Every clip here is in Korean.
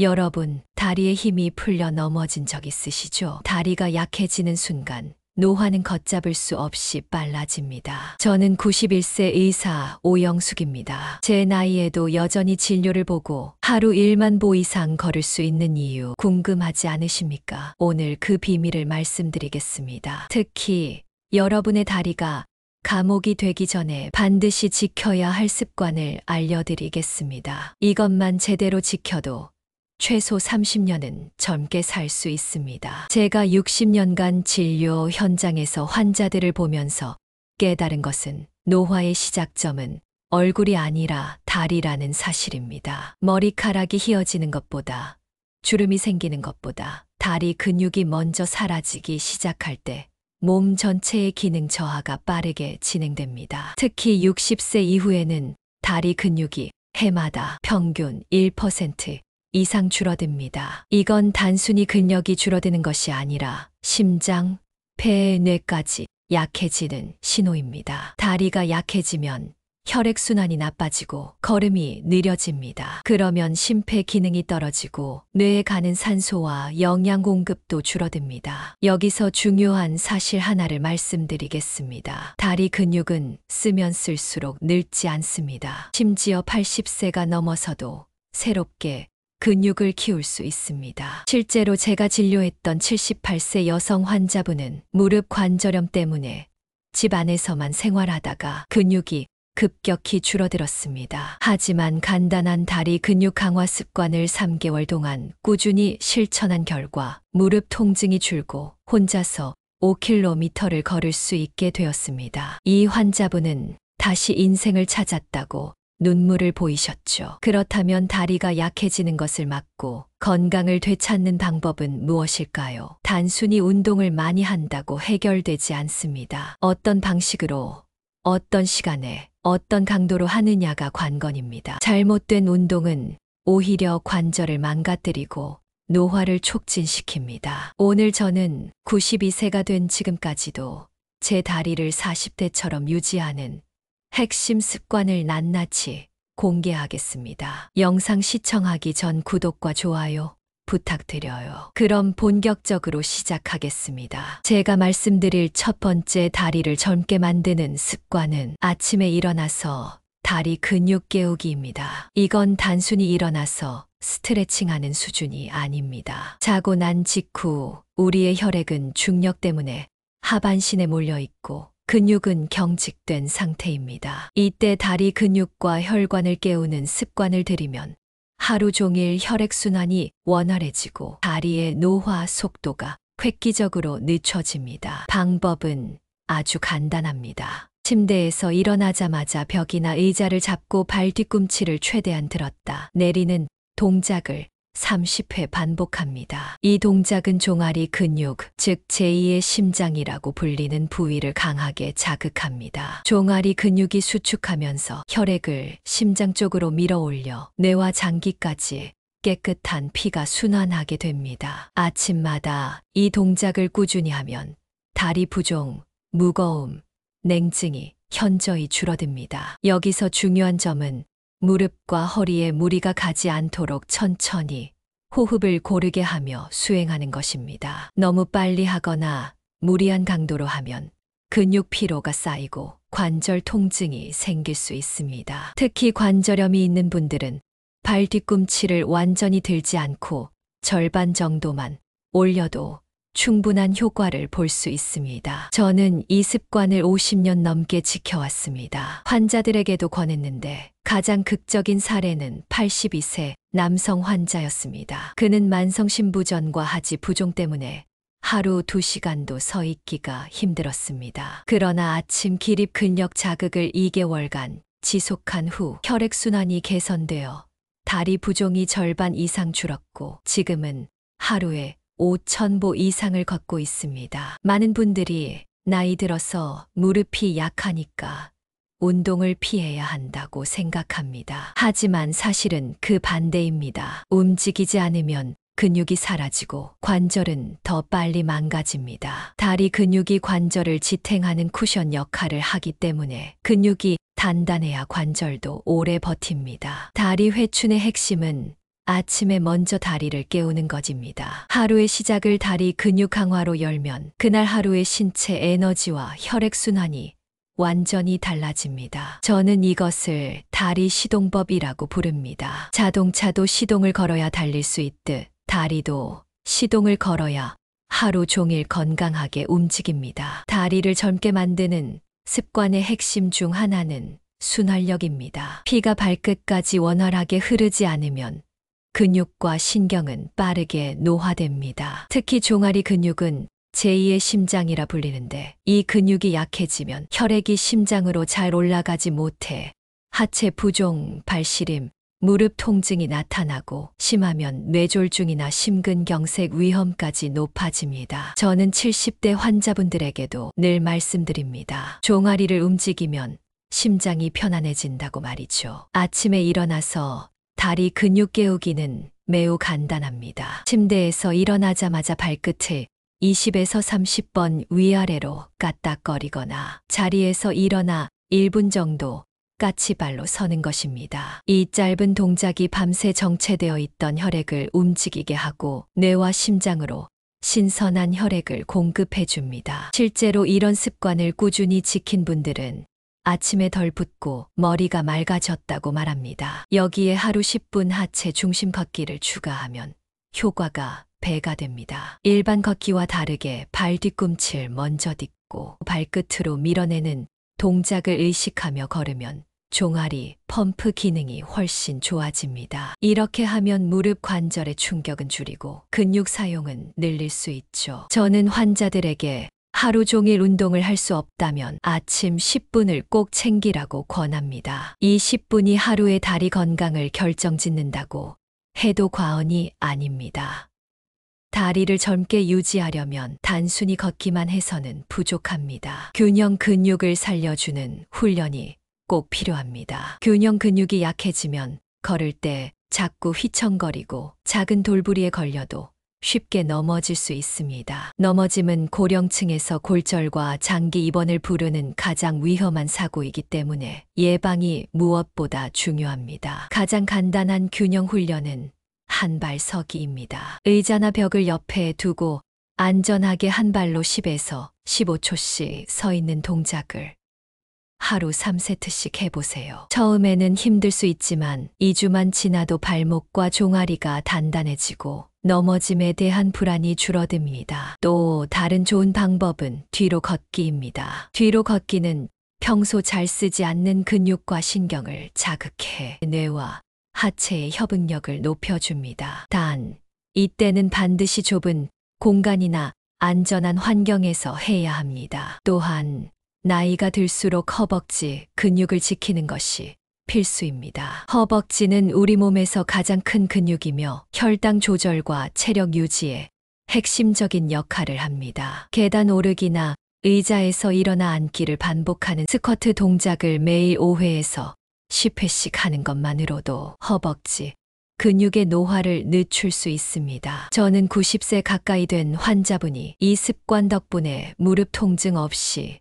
여러분, 다리에 힘이 풀려 넘어진 적 있으시죠? 다리가 약해지는 순간 노화는 걷잡을 수 없이 빨라집니다. 저는 91세 의사 오영숙입니다. 제 나이에도 여전히 진료를 보고 하루 1만 보 이상 걸을 수 있는 이유 궁금하지 않으십니까? 오늘 그 비밀을 말씀드리겠습니다. 특히 여러분의 다리가 감옥이 되기 전에 반드시 지켜야 할 습관을 알려드리겠습니다. 이것만 제대로 지켜도 최소 30년은 젊게 살 수 있습니다. 제가 60년간 진료 현장에서 환자들을 보면서 깨달은 것은 노화의 시작점은 얼굴이 아니라 다리라는 사실입니다. 머리카락이 휘어지는 것보다, 주름이 생기는 것보다 다리 근육이 먼저 사라지기 시작할 때 몸 전체의 기능 저하가 빠르게 진행됩니다. 특히 60세 이후에는 다리 근육이 해마다 평균 1% 이상 줄어듭니다. 이건 단순히 근력이 줄어드는 것이 아니라 심장, 폐, 뇌까지 약해지는 신호입니다. 다리가 약해지면 혈액순환이 나빠지고 걸음이 느려집니다. 그러면 심폐 기능이 떨어지고 뇌에 가는 산소와 영양 공급도 줄어듭니다. 여기서 중요한 사실 하나를 말씀드리겠습니다. 다리 근육은 쓰면 쓸수록 늙지 않습니다. 심지어 80세가 넘어서도 새롭게 근육을 키울 수 있습니다. 실제로 제가 진료했던 78세 여성 환자분은 무릎 관절염 때문에 집 안에서만 생활하다가 근육이 급격히 줄어들었습니다. 하지만 간단한 다리 근육 강화 습관을 3개월 동안 꾸준히 실천한 결과 무릎 통증이 줄고 혼자서 5km를 걸을 수 있게 되었습니다. 이 환자분은 다시 인생을 찾았다고 눈물을 보이셨죠. 그렇다면 다리가 약해지는 것을 막고 건강을 되찾는 방법은 무엇일까요? 단순히 운동을 많이 한다고 해결되지 않습니다. 어떤 방식으로, 어떤 시간에, 어떤 강도로 하느냐가 관건입니다. 잘못된 운동은 오히려 관절을 망가뜨리고 노화를 촉진시킵니다. 오늘 저는 92세가 된 지금까지도 제 다리를 40대처럼 유지하는 핵심 습관을 낱낱이 공개하겠습니다. 영상 시청하기 전 구독과 좋아요 부탁드려요. 그럼 본격적으로 시작하겠습니다. 제가 말씀드릴 첫 번째 다리를 젊게 만드는 습관은 아침에 일어나서 다리 근육 깨우기입니다. 이건 단순히 일어나서 스트레칭하는 수준이 아닙니다. 자고 난 직후 우리의 혈액은 중력 때문에 하반신에 몰려 있고 근육은 경직된 상태입니다. 이때 다리 근육과 혈관을 깨우는 습관을 들이면 하루 종일 혈액순환이 원활해지고 다리의 노화 속도가 획기적으로 늦춰집니다. 방법은 아주 간단합니다. 침대에서 일어나자마자 벽이나 의자를 잡고 발 뒤꿈치를 최대한 들었다 내리는 동작을 30회 반복합니다. 이 동작은 종아리 근육, 즉 제2의 심장이라고 불리는 부위를 강하게 자극합니다. 종아리 근육이 수축하면서 혈액을 심장 쪽으로 밀어올려 뇌와 장기까지 깨끗한 피가 순환하게 됩니다. 아침마다 이 동작을 꾸준히 하면 다리 부종, 무거움, 냉증이 현저히 줄어듭니다. 여기서 중요한 점은 무릎과 허리에 무리가 가지 않도록 천천히 호흡을 고르게 하며 수행하는 것입니다. 너무 빨리 하거나 무리한 강도로 하면 근육 피로가 쌓이고 관절 통증이 생길 수 있습니다. 특히 관절염이 있는 분들은 발 뒤꿈치를 완전히 들지 않고 절반 정도만 올려도 충분한 효과를 볼 수 있습니다. 저는 이 습관을 50년 넘게 지켜왔습니다. 환자들에게도 권했는데 가장 극적인 사례는 82세 남성 환자였습니다. 그는 만성심부전과 하지 부종 때문에 하루 2시간도 서 있기가 힘들었습니다. 그러나 아침 기립 근력 자극을 2개월간 지속한 후 혈액순환이 개선되어 다리 부종이 절반 이상 줄었고 지금은 하루에 5,000보 이상을 걷고 있습니다. 많은 분들이 나이 들어서 무릎이 약하니까 운동을 피해야 한다고 생각합니다. 하지만 사실은 그 반대입니다. 움직이지 않으면 근육이 사라지고 관절은 더 빨리 망가집니다. 다리 근육이 관절을 지탱하는 쿠션 역할을 하기 때문에 근육이 단단해야 관절도 오래 버팁니다. 다리 회춘의 핵심은 아침에 먼저 다리를 깨우는 것입니다. 하루의 시작을 다리 근육 강화로 열면 그날 하루의 신체 에너지와 혈액순환이 완전히 달라집니다. 저는 이것을 다리 시동법이라고 부릅니다. 자동차도 시동을 걸어야 달릴 수 있듯 다리도 시동을 걸어야 하루 종일 건강하게 움직입니다. 다리를 젊게 만드는 습관의 핵심 중 하나는 순활력입니다. 피가 발끝까지 원활하게 흐르지 않으면 근육과 신경은 빠르게 노화됩니다. 특히 종아리 근육은 제2의 심장이라 불리는데 이 근육이 약해지면 혈액이 심장으로 잘 올라가지 못해 하체 부종, 발시림, 무릎 통증이 나타나고 심하면 뇌졸중이나 심근경색 위험까지 높아집니다. 저는 70대 환자분들에게도 늘 말씀드립니다. 종아리를 움직이면 심장이 편안해진다고 말이죠. 아침에 일어나서 다리 근육 깨우기는 매우 간단합니다. 침대에서 일어나자마자 발끝을 20에서 30번 위아래로 까딱거리거나 자리에서 일어나 1분 정도 까치발로 서는 것입니다. 이 짧은 동작이 밤새 정체되어 있던 혈액을 움직이게 하고 뇌와 심장으로 신선한 혈액을 공급해 줍니다. 실제로 이런 습관을 꾸준히 지킨 분들은 아침에 덜 붓고 머리가 맑아졌다고 말합니다. 여기에 하루 10분 하체 중심 걷기를 추가하면 효과가 배가 됩니다. 일반 걷기와 다르게 발 뒤꿈치를 먼저 딛고 발끝으로 밀어내는 동작을 의식하며 걸으면 종아리, 펌프 기능이 훨씬 좋아집니다. 이렇게 하면 무릎 관절의 충격은 줄이고 근육 사용은 늘릴 수 있죠. 저는 환자들에게 하루 종일 운동을 할 수 없다면 아침 10분을 꼭 챙기라고 권합니다. 이 10분이 하루의 다리 건강을 결정짓는다고 해도 과언이 아닙니다. 다리를 젊게 유지하려면 단순히 걷기만 해서는 부족합니다. 균형 근육을 살려주는 훈련이 꼭 필요합니다. 균형 근육이 약해지면 걸을 때 자꾸 휘청거리고 작은 돌부리에 걸려도 쉽게 넘어질 수 있습니다. 넘어짐은 고령층에서 골절과 장기 입원을 부르는 가장 위험한 사고이기 때문에 예방이 무엇보다 중요합니다. 가장 간단한 균형 훈련은 한 발 서기입니다. 의자나 벽을 옆에 두고 안전하게 한 발로 10에서 15초씩 서 있는 동작을 하루 3세트씩 해보세요. 처음에는 힘들 수 있지만 2주만 지나도 발목과 종아리가 단단해지고 넘어짐에 대한 불안이 줄어듭니다. 또 다른 좋은 방법은 뒤로 걷기입니다. 뒤로 걷기는 평소 잘 쓰지 않는 근육과 신경을 자극해 뇌와 하체의 협응력을 높여줍니다. 단, 이때는 반드시 좁은 공간이나 안전한 환경에서 해야 합니다. 또한 나이가 들수록 허벅지 근육을 지키는 것이 필수입니다. 허벅지는 우리 몸에서 가장 큰 근육이며 혈당 조절과 체력 유지에 핵심적인 역할을 합니다. 계단 오르기나 의자에서 일어나 앉기를 반복하는 스쿼트 동작을 매일 5회에서 10회씩 하는 것만으로도 허벅지 근육의 노화를 늦출 수 있습니다. 저는 90세 가까이 된 환자분이 이 습관 덕분에 무릎 통증 없이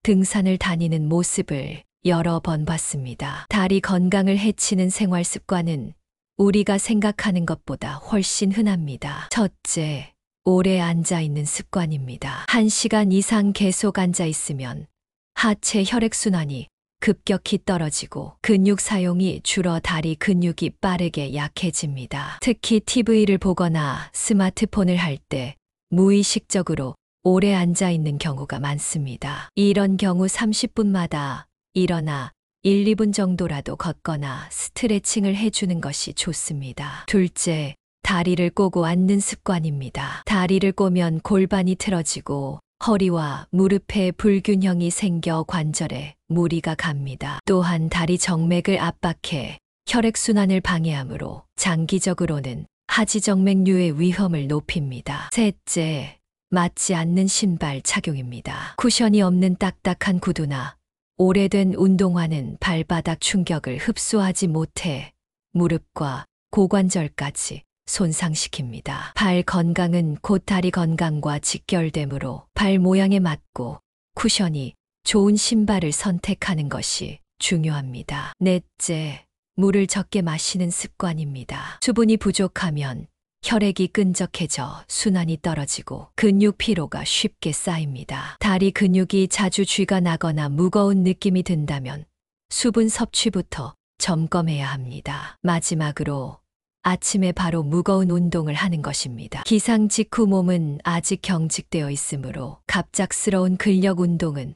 등산을 다니는 모습을 여러 번 봤습니다. 다리 건강을 해치는 생활 습관은 우리가 생각하는 것보다 훨씬 흔합니다. 첫째, 오래 앉아 있는 습관입니다. 1시간 이상 계속 앉아 있으면 하체 혈액순환이 급격히 떨어지고 근육 사용이 줄어 다리 근육이 빠르게 약해집니다. 특히 TV를 보거나 스마트폰을 할 때 무의식적으로 오래 앉아 있는 경우가 많습니다. 이런 경우 30분마다 일어나 1, 2분 정도라도 걷거나 스트레칭을 해주는 것이 좋습니다. 둘째, 다리를 꼬고 앉는 습관입니다. 다리를 꼬면 골반이 틀어지고 허리와 무릎에 불균형이 생겨 관절에 무리가 갑니다. 또한 다리 정맥을 압박해 혈액순환을 방해하므로 장기적으로는 하지정맥류의 위험을 높입니다. 셋째, 맞지 않는 신발 착용입니다. 쿠션이 없는 딱딱한 구두나 오래된 운동화는 발바닥 충격을 흡수하지 못해 무릎과 고관절까지 손상시킵니다. 발 건강은 곧 다리 건강과 직결되므로 발 모양에 맞고 쿠션이 좋은 신발을 선택하는 것이 중요합니다. 넷째, 물을 적게 마시는 습관입니다. 수분이 부족하면 혈액이 끈적해져 순환이 떨어지고 근육 피로가 쉽게 쌓입니다. 다리 근육이 자주 쥐가 나거나 무거운 느낌이 든다면 수분 섭취부터 점검해야 합니다. 마지막으로 아침에 바로 무거운 운동을 하는 것입니다. 기상 직후 몸은 아직 경직되어 있으므로 갑작스러운 근력 운동은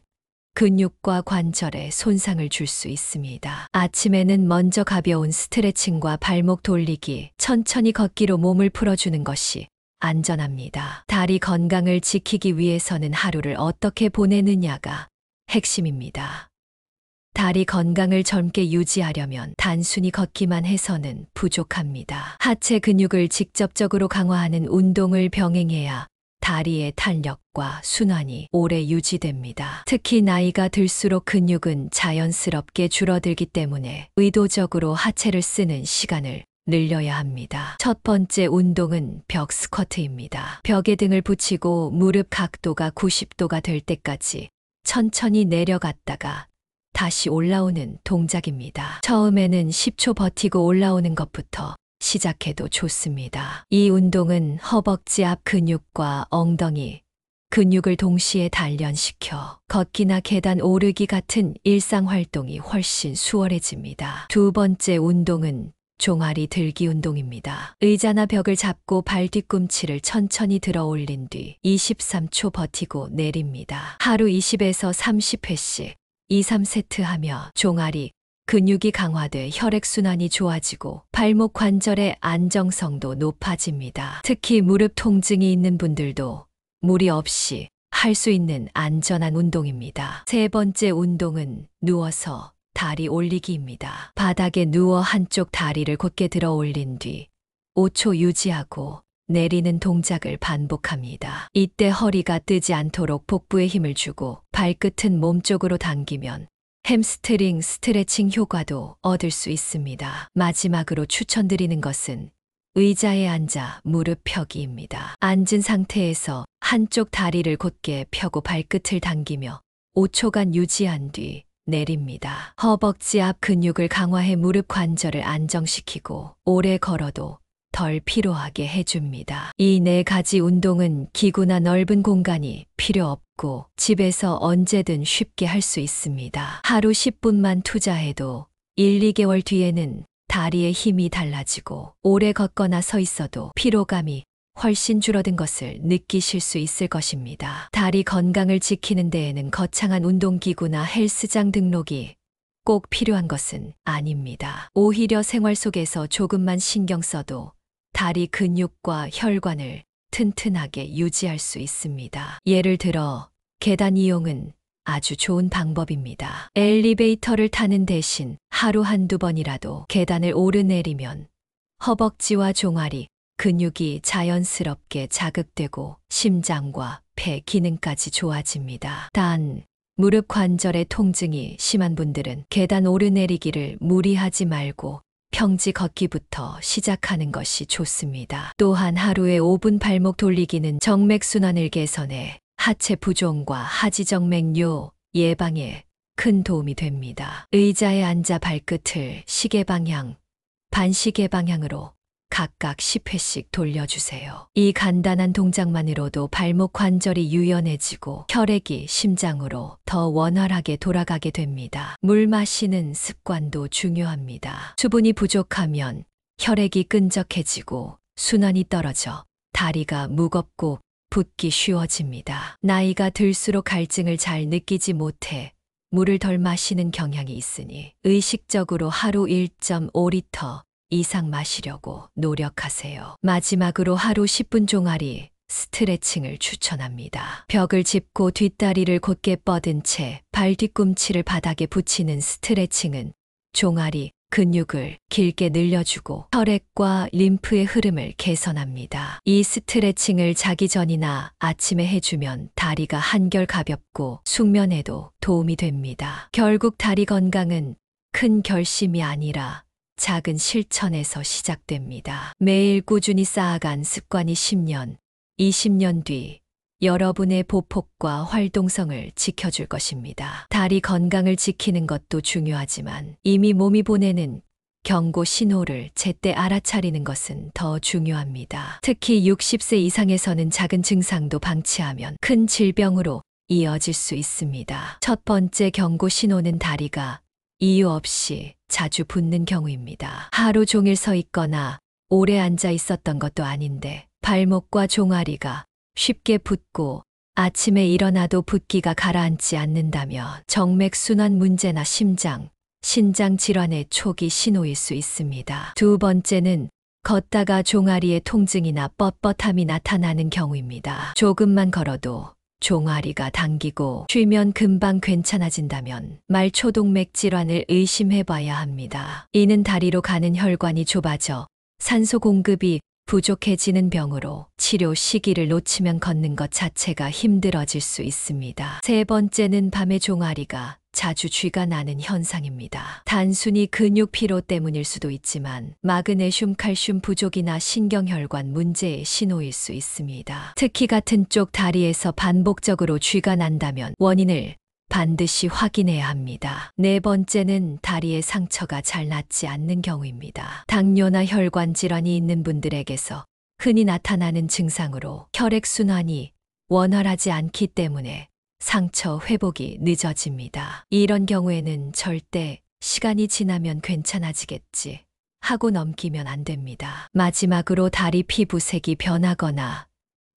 근육과 관절에 손상을 줄 수 있습니다. 아침에는 먼저 가벼운 스트레칭과 발목 돌리기, 천천히 걷기로 몸을 풀어주는 것이 안전합니다. 다리 건강을 지키기 위해서는 하루를 어떻게 보내느냐가 핵심입니다. 다리 건강을 젊게 유지하려면 단순히 걷기만 해서는 부족합니다. 하체 근육을 직접적으로 강화하는 운동을 병행해야 다리의 탄력과 순환이 오래 유지됩니다. 특히 나이가 들수록 근육은 자연스럽게 줄어들기 때문에 의도적으로 하체를 쓰는 시간을 늘려야 합니다. 첫 번째 운동은 벽 스쿼트입니다. 벽에 등을 붙이고 무릎 각도가 90도가 될 때까지 천천히 내려갔다가 다시 올라오는 동작입니다. 처음에는 10초 버티고 올라오는 것부터 시작해도 좋습니다. 이 운동은 허벅지 앞 근육과 엉덩이 근육을 동시에 단련시켜 걷기나 계단 오르기 같은 일상 활동이 훨씬 수월해집니다. 두 번째 운동은 종아리 들기 운동입니다. 의자나 벽을 잡고 발 뒤꿈치를 천천히 들어 올린 뒤 23초 버티고 내립니다. 하루 20에서 30회씩 2, 3세트 하며 종아리 근육이 강화돼 혈액순환이 좋아지고 발목 관절의 안정성도 높아집니다. 특히 무릎 통증이 있는 분들도 무리 없이 할 수 있는 안전한 운동입니다. 세 번째 운동은 누워서 다리 올리기입니다. 바닥에 누워 한쪽 다리를 곧게 들어 올린 뒤 5초 유지하고 내리는 동작을 반복합니다. 이때 허리가 뜨지 않도록 복부에 힘을 주고 발끝은 몸쪽으로 당기면 햄스트링 스트레칭 효과도 얻을 수 있습니다. 마지막으로 추천드리는 것은 의자에 앉아 무릎 펴기입니다. 앉은 상태에서 한쪽 다리를 곧게 펴고 발끝을 당기며 5초간 유지한 뒤 내립니다. 허벅지 앞 근육을 강화해 무릎 관절을 안정시키고 오래 걸어도 덜 피로하게 해줍니다. 이 네 가지 운동은 기구나 넓은 공간이 필요 없고 집에서 언제든 쉽게 할 수 있습니다. 하루 10분만 투자해도 1, 2개월 뒤에는 다리의 힘이 달라지고 오래 걷거나 서 있어도 피로감이 훨씬 줄어든 것을 느끼실 수 있을 것입니다. 다리 건강을 지키는 데에는 거창한 운동기구나 헬스장 등록이 꼭 필요한 것은 아닙니다. 오히려 생활 속에서 조금만 신경 써도 다리 근육과 혈관을 튼튼하게 유지할 수 있습니다. 예를 들어 계단 이용은 아주 좋은 방법입니다. 엘리베이터를 타는 대신 하루 한두 번이라도 계단을 오르내리면 허벅지와 종아리, 근육이 자연스럽게 자극되고 심장과 폐 기능까지 좋아집니다. 단, 무릎 관절의 통증이 심한 분들은 계단 오르내리기를 무리하지 말고 평지 걷기부터 시작하는 것이 좋습니다. 또한 하루에 5분 발목 돌리기는 정맥순환을 개선해 하체 부종과 하지정맥류 예방에 큰 도움이 됩니다. 의자에 앉아 발끝을 시계 방향, 반시계 방향으로 각각 10회씩 돌려주세요. 이 간단한 동작만으로도 발목 관절이 유연해지고 혈액이 심장으로 더 원활하게 돌아가게 됩니다. 물 마시는 습관도 중요합니다. 수분이 부족하면 혈액이 끈적해지고 순환이 떨어져 다리가 무겁고 붓기 쉬워집니다. 나이가 들수록 갈증을 잘 느끼지 못해 물을 덜 마시는 경향이 있으니 의식적으로 하루 1.5리터 이상 마시려고 노력하세요. 마지막으로 하루 10분 종아리 스트레칭을 추천합니다. 벽을 짚고 뒷다리를 곧게 뻗은 채 발 뒤꿈치를 바닥에 붙이는 스트레칭은 종아리 근육을 길게 늘려주고 혈액과 림프의 흐름을 개선합니다. 이 스트레칭을 자기 전이나 아침에 해주면 다리가 한결 가볍고 숙면에도 도움이 됩니다. 결국 다리 건강은 큰 결심이 아니라 작은 실천에서 시작됩니다. 매일 꾸준히 쌓아간 습관이 10년, 20년 뒤 여러분의 보폭과 활동성을 지켜줄 것입니다. 다리 건강을 지키는 것도 중요하지만 이미 몸이 보내는 경고 신호를 제때 알아차리는 것은 더 중요합니다. 특히 60세 이상에서는 작은 증상도 방치하면 큰 질병으로 이어질 수 있습니다. 첫 번째 경고 신호는 다리가 이유 없이 자주 붓는 경우입니다. 하루 종일 서 있거나 오래 앉아 있었던 것도 아닌데 발목과 종아리가 쉽게 붓고 아침에 일어나도 붓기가 가라앉지 않는다면 정맥순환 문제나 신장 질환의 초기 신호일 수 있습니다. 두 번째는 걷다가 종아리에 통증이나 뻣뻣함이 나타나는 경우입니다. 조금만 걸어도 종아리가 당기고 쉬면 금방 괜찮아진다면 말초동맥 질환을 의심해 봐야 합니다. 이는 다리로 가는 혈관이 좁아져 산소 공급이 부족해지는 병으로 치료 시기를 놓치면 걷는 것 자체가 힘들어질 수 있습니다. 세 번째는 밤에 종아리가 자주 쥐가 나는 현상입니다. 단순히 근육 피로 때문일 수도 있지만 마그네슘, 칼슘 부족이나 신경혈관 문제의 신호일 수 있습니다. 특히 같은 쪽 다리에서 반복적으로 쥐가 난다면 원인을 반드시 확인해야 합니다. 네 번째는 다리의 상처가 잘 낫지 않는 경우입니다. 당뇨나 혈관 질환이 있는 분들에게서 흔히 나타나는 증상으로 혈액순환이 원활하지 않기 때문에 상처 회복이 늦어집니다. 이런 경우에는 절대 시간이 지나면 괜찮아지겠지 하고 넘기면 안 됩니다. 마지막으로 다리 피부색이 변하거나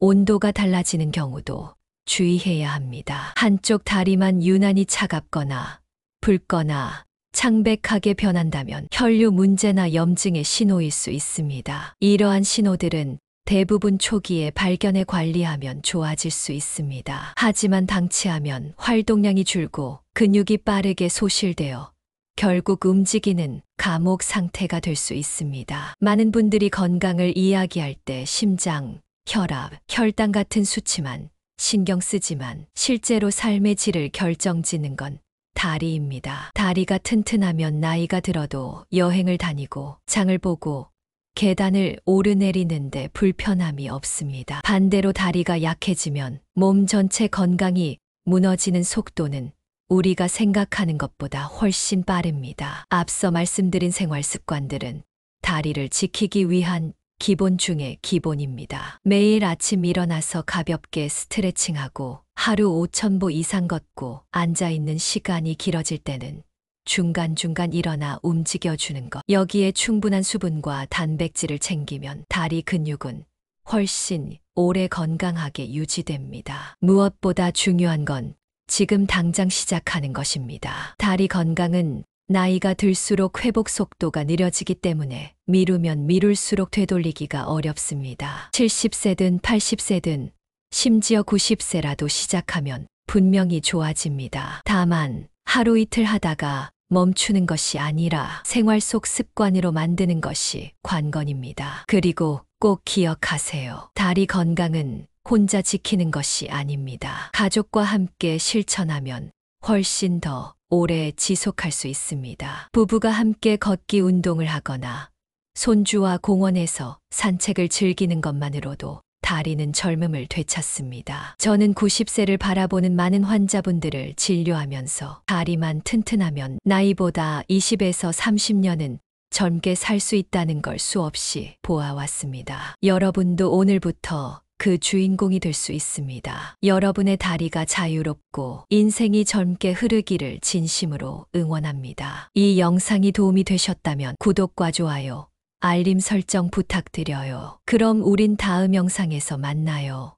온도가 달라지는 경우도 주의해야 합니다. 한쪽 다리만 유난히 차갑거나 붉거나 창백하게 변한다면 혈류 문제나 염증의 신호일 수 있습니다. 이러한 신호들은 대부분 초기에 발견해 관리하면 좋아질 수 있습니다. 하지만 방치하면 활동량이 줄고 근육이 빠르게 소실되어 결국 움직이는 감옥 상태가 될 수 있습니다. 많은 분들이 건강을 이야기할 때 심장, 혈압, 혈당 같은 수치만 신경 쓰지만 실제로 삶의 질을 결정짓는 건 다리입니다. 다리가 튼튼하면 나이가 들어도 여행을 다니고 장을 보고 계단을 오르내리는데 불편함이 없습니다. 반대로 다리가 약해지면 몸 전체 건강이 무너지는 속도는 우리가 생각하는 것보다 훨씬 빠릅니다. 앞서 말씀드린 생활 습관들은 다리를 지키기 위한 기본 중의 기본입니다. 매일 아침 일어나서 가볍게 스트레칭하고 하루 5,000보 이상 걷고 앉아있는 시간이 길어질 때는 중간중간 일어나 움직여주는 것. 여기에 충분한 수분과 단백질을 챙기면 다리 근육은 훨씬 오래 건강하게 유지됩니다. 무엇보다 중요한 건 지금 당장 시작하는 것입니다. 다리 건강은 나이가 들수록 회복 속도가 느려지기 때문에 미루면 미룰수록 되돌리기가 어렵습니다. 70세든 80세든 심지어 90세라도 시작하면 분명히 좋아집니다. 다만 하루 이틀 하다가 멈추는 것이 아니라 생활 속 습관으로 만드는 것이 관건입니다. 그리고 꼭 기억하세요. 다리 건강은 혼자 지키는 것이 아닙니다. 가족과 함께 실천하면 훨씬 더 오래 지속할 수 있습니다. 부부가 함께 걷기 운동을 하거나 손주와 공원에서 산책을 즐기는 것만으로도 다리는 젊음을 되찾습니다. 저는 90세를 바라보는 많은 환자분들을 진료하면서 다리만 튼튼하면 나이보다 20에서 30년은 젊게 살 수 있다는 걸 수없이 보아왔습니다. 여러분도 오늘부터 그 주인공이 될 수 있습니다. 여러분의 다리가 자유롭고 인생이 젊게 흐르기를 진심으로 응원합니다. 이 영상이 도움이 되셨다면 구독과 좋아요, 알림 설정 부탁드려요. 그럼 우린 다음 영상에서 만나요.